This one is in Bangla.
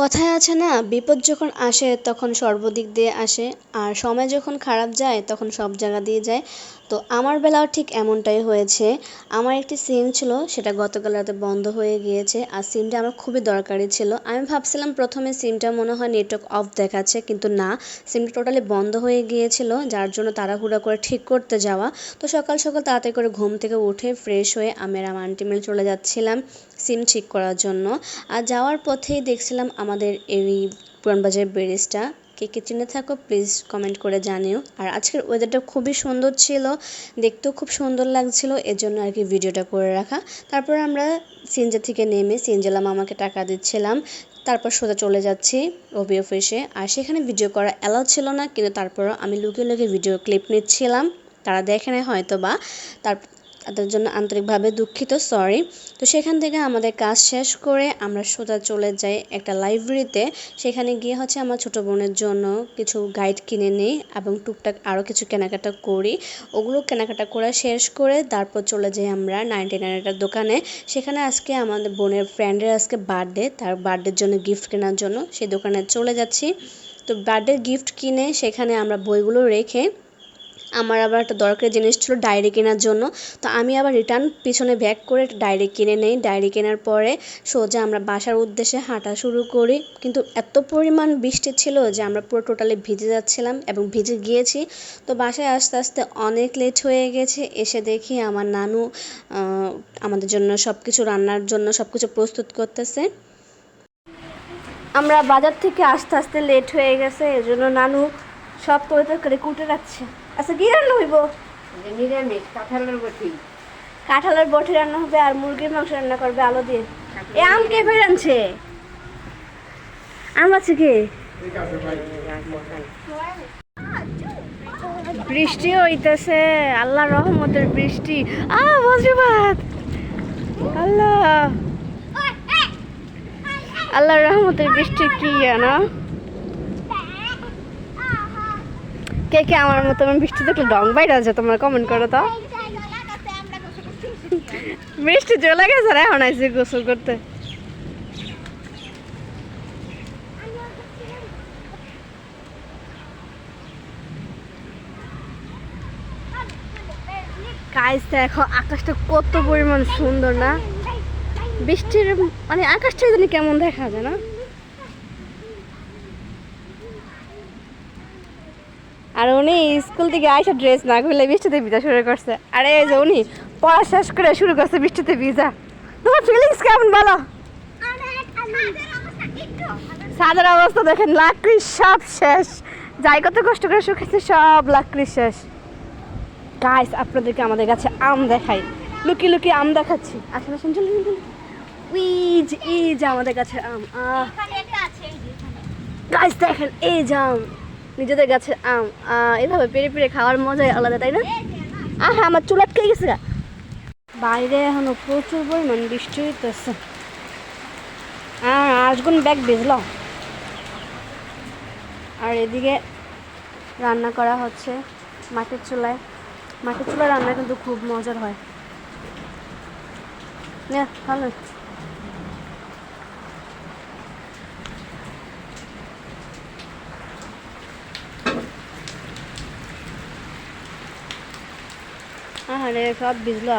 কথায় আছে না, বিপদ যখন আসে তখন সর্বদিক দিয়ে আসে, আর সময় যখন খারাপ যায় তখন সব জায়গা দিয়ে যায়। তো আমার বেলাও ঠিক এমনটাই হয়েছে। আমার একটি সিম ছিল, সেটা গতকাল রাতে বন্ধ হয়ে গিয়েছে, আর সিমটা আমার খুবই দরকারি ছিল। আমি ভাবছিলাম প্রথমে সিমটা মনে হয় নেটওয়ার্ক অফ দেখাচ্ছে, কিন্তু না, সিমটা টোটালি বন্ধ হয়ে গিয়েছিল, যার জন্য তাড়াহুড়া করে ঠিক করতে যাওয়া। তো সকাল সকাল তাড়াতাড়ি করে ঘুম থেকে উঠে ফ্রেশ হয়ে আমি আর আমার আন্টি মিলে চলে যাচ্ছিলাম সিম ঠিক করার জন্য। আর যাওয়ার পথেই দেখছিলাম আমাদের এই পুরানবাজার ব্রিজটা। কে কে চিনে থাকো প্লিজ কমেন্ট করে জানিও। আর আজকের ওয়েদারটা খুবই সুন্দর ছিল, দেখতেও খুব সুন্দর লাগছিল, এজন্য আর কি ভিডিওটা করে রাখা। তারপর আমরা সিএনজি থেকে নেমে সিএনজিওয়ালা মামাকে টাকা দিচ্ছিলাম, তারপর সোজা চলে যাচ্ছি রবি অফিসে। আর সেখানে ভিডিও করা অ্যালাউ ছিল না, কিন্তু তারপরও আমি লুকিয়ে লুকিয়ে ভিডিও ক্লিপ নিচ্ছিলাম, তারা দেখে নেয় হয়তো বা। তাদের জন্য আন্তরিকভাবে দুঃখিত, সরি। তো সেখান থেকে আমাদের কাজ শেষ করে আমরা সোজা চলে যাই একটা লাইব্রেরিতে। সেখানে গিয়ে হচ্ছে আমার ছোটো বোনের জন্য কিছু গাইড কিনে নিই এবং টুকটাক আরও কিছু কেনাকাটা করি। ওগুলো কেনাকাটা করা শেষ করে তারপর চলে যাই আমরা 99 দোকানে। সেখানে আজকে আমাদের বোনের ফ্রেন্ডের আজকে বার্থডে, তার বার্থডের জন্য গিফট কেনার জন্য সেই দোকানে চলে যাচ্ছি। তো বার্থডের গিফট কিনে সেখানে আমরা বইগুলো রেখে আমার আবার একটা দরকারি জিনিস ছিল ডায়েরি কেনার জন্য। তো আমি আবার রিটার্ন পিছনে ব্যাক করে ডায়েরি কিনে নেই। ডায়েরি কেনার পরে সোজা আমরা বাসার উদ্দেশ্যে হাঁটা শুরু করি, কিন্তু এত পরিমাণ বৃষ্টি ছিল যে আমরা পুরো টোটালি ভিজে যাচ্ছিলাম এবং ভিজে গিয়েছি। তো বাসায় আস্তে আস্তে অনেক লেট হয়ে গেছে। এসে দেখি আমার নানু আমাদের জন্য সব কিছু রান্নার জন্য সব কিছু প্রস্তুত করতেছে। আমরা বাজার থেকে আস্তে আস্তে লেট হয়ে গেছে, এজন্য নানু সব তরকারি কুটে রাখছে। আচ্ছা, কি রান্না হইব? নিরামিষ কাঁঠালের বটি। কাঁঠালের বটি রান্না হবে আর মুরগির মাংস রান্না করবে আলু দিয়ে। এ আম কে ফের আনছে? আম আছে কি? বৃষ্টি হইতেছে, আল্লাহ রহমতের বৃষ্টি। বজ্রপাত, আল্লাহ আল্লাহ রহমতের বৃষ্টি কি জানো? কে কে আমার মতো বৃষ্টি দেখলে ডং বাইরে আছে তোমরা কমেন্ট করো তো। বৃষ্টি চলে গেছে, এখন আইসি গোসল করতে। গাইস দেখো আকাশটা কত পরিমাণ সুন্দর না? বৃষ্টির মানে আকাশটা জানি কেমন দেখা যায় না? আর উনি স্কুল থেকে আইসা ড্রেস না খুলে বৃষ্টিতে ভিজা শুরু করছে। আরে এই যে উনি পড়া শেষ করে শুরু করছে বৃষ্টিতে ভিজা। তোমার ফিলিংস কেমন বলো? ছাদের অবস্থা দেখেন, লাকড়ি সব শেষ, যাই কত কষ্ট করে শুকেছে সব লাকড়ি শেষ। গাইস আপনাদেরকে আমাদের কাছে আম দেখাই, লুকিয়ে লুকিয়ে আম দেখাচ্ছি। আসলে শুনছেন এই যে আমাদের কাছে আম। গাইস দেখেন এই যে আম, নিজেদের গাছে আম। এভাবে পেরে পেরে খাওয়ার মজাই আলাদা, তাই না? আমার চুল আটকে গেছে। বাইরে এখনো প্রচুর পরিমাণ বৃষ্টি হইতেছে। আজগুন ব্যাগ ভিজলাম। আর এদিকে রান্না করা হচ্ছে মাটির চুলায়। মাটির চুলায় রান্না কিন্তু খুব মজার হয়। ভালো। আরে সব ভিজলো